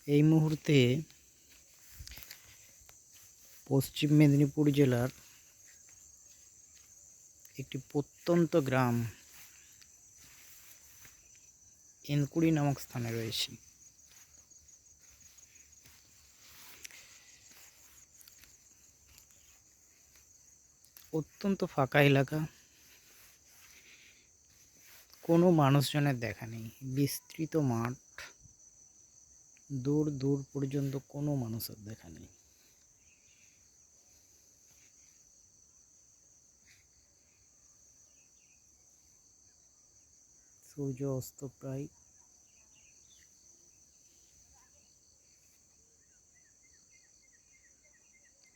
এই মুহূর্তে পশ্চিম মেদিনীপুর জেলার একটি প্রত্যন্ত গ্রাম এনকুড়ি নামক স্থানে রয়েছি। অত্যন্ত ফাঁকা এলাকা, কোনো মানুষজনের দেখা নেই। বিস্তৃত মাঠ, দূর দূর পর্যন্ত কোনো মানুষের দেখা নেই। সূর্য অস্ত প্রায়।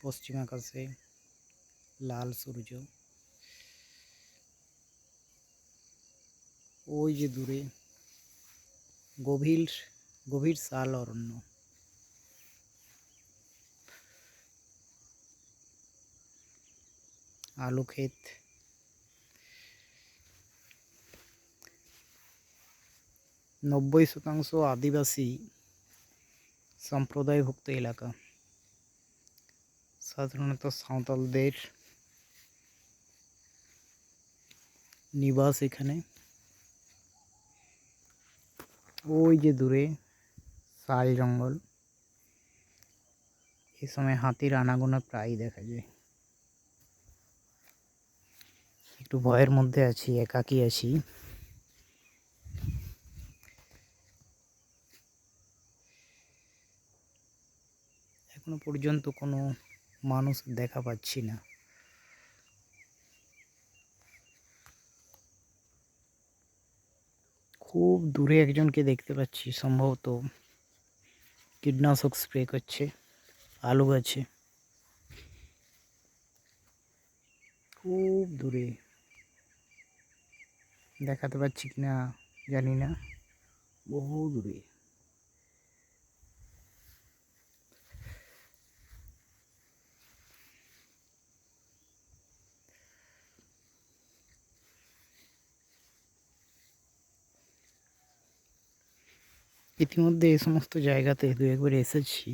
পশ্চিম আকাশে লাল সূর্য। ওই যে দূরে গভীর গভীর শাল অরণ্য। আলু ক্ষেত। 90% আদিবাসী সম্প্রদায়ভুক্ত এলাকা। সাধারণত সাঁওতালদের নিবাস এখানে। ওই যে দূরে শাল জঙ্গল। এই সময় হাতির আনাগোনা প্রায়ই দেখা যায়। একটু ভয়ের মধ্যে আছি, একাকী আছি। এখনো পর্যন্ত কোনো মানুষ দেখা পাচ্ছি না। খুব দূরে একজনকে দেখতে পাচ্ছি, সম্ভবত কীটনাশক স্প্রে করছে আলু গাছে। খুব দূরে, দেখাতে পাচ্ছি কিনা জানি না, বহু দূরে। ইতিমধ্যে এই সমস্ত জায়গাতে দু একবার এসেছি।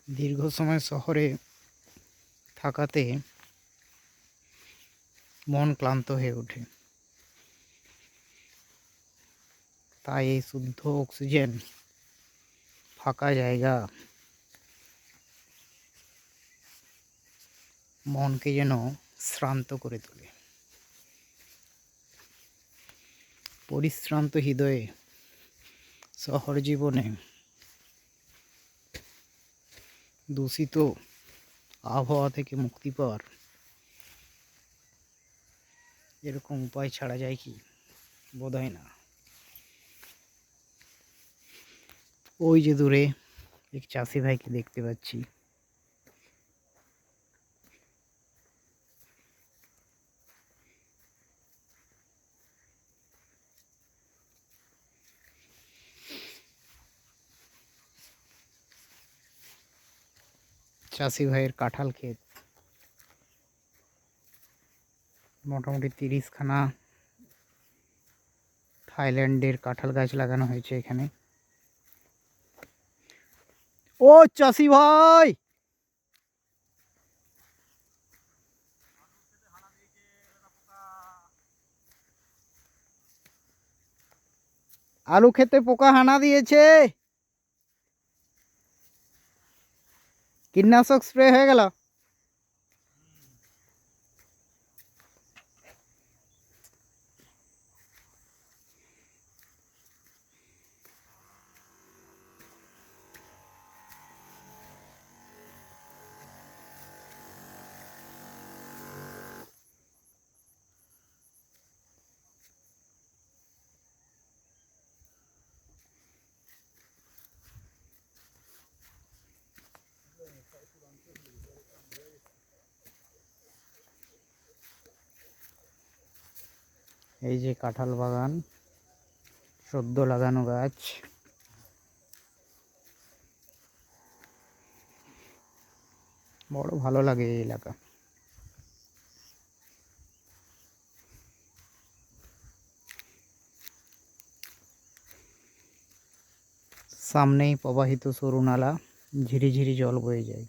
দীর্ঘ সময় শহরে থাকাতে মন ক্লান্ত হয়ে ওঠে। তাই এই শুদ্ধ অক্সিজেন, ফাঁকা জায়গা মনকে যেন শ্রান্ত করে তোলে। পরিশ্রান্ত হৃদয়ে শহর জীবনে দূষিত আবহাওয়া থেকে মুক্তি পাওয়ার এরকম উপায় ছাড়া যায় কি? বোধহয় না। ওই যে দূরে এক চাষি ভাইকে দেখতে পাচ্ছি। চাষি ভাইয়ের কাঁঠাল ক্ষেত। মোটামুটি 30খানা থাইল্যান্ডের কাঁঠাল গাছ লাগানো হয়েছে এখানে। ও চাষি ভাই, আলু খেতে পোকা হানা দিয়েছে। কীটনাশক স্প্রে হয়ে গেল। এই যে কাঁঠাল বাগান, সদ্য লাগানো গাছ। বড় ভালো লাগে এই এলাকা। সামনেই প্রবাহিত সরু নালা, ঝিরিঝিরি জল বয়ে যায়।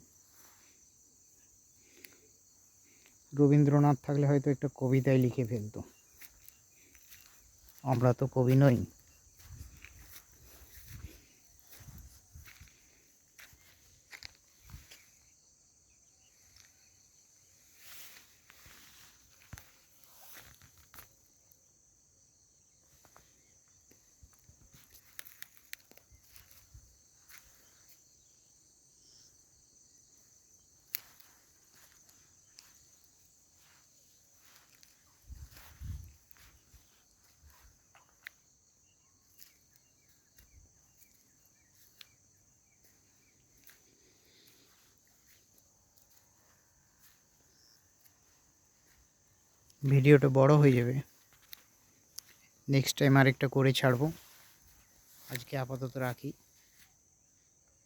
রবীন্দ্রনাথ থাকলে হয়তো একটা কবিতায় লিখে ফেলতো, আমরা তো কবি নই। ভিডিওটা বড় হয়ে যাবে, নেক্সট টাইম আরেকটা করে ছাড়বো। আজকে আপাতত রাখি।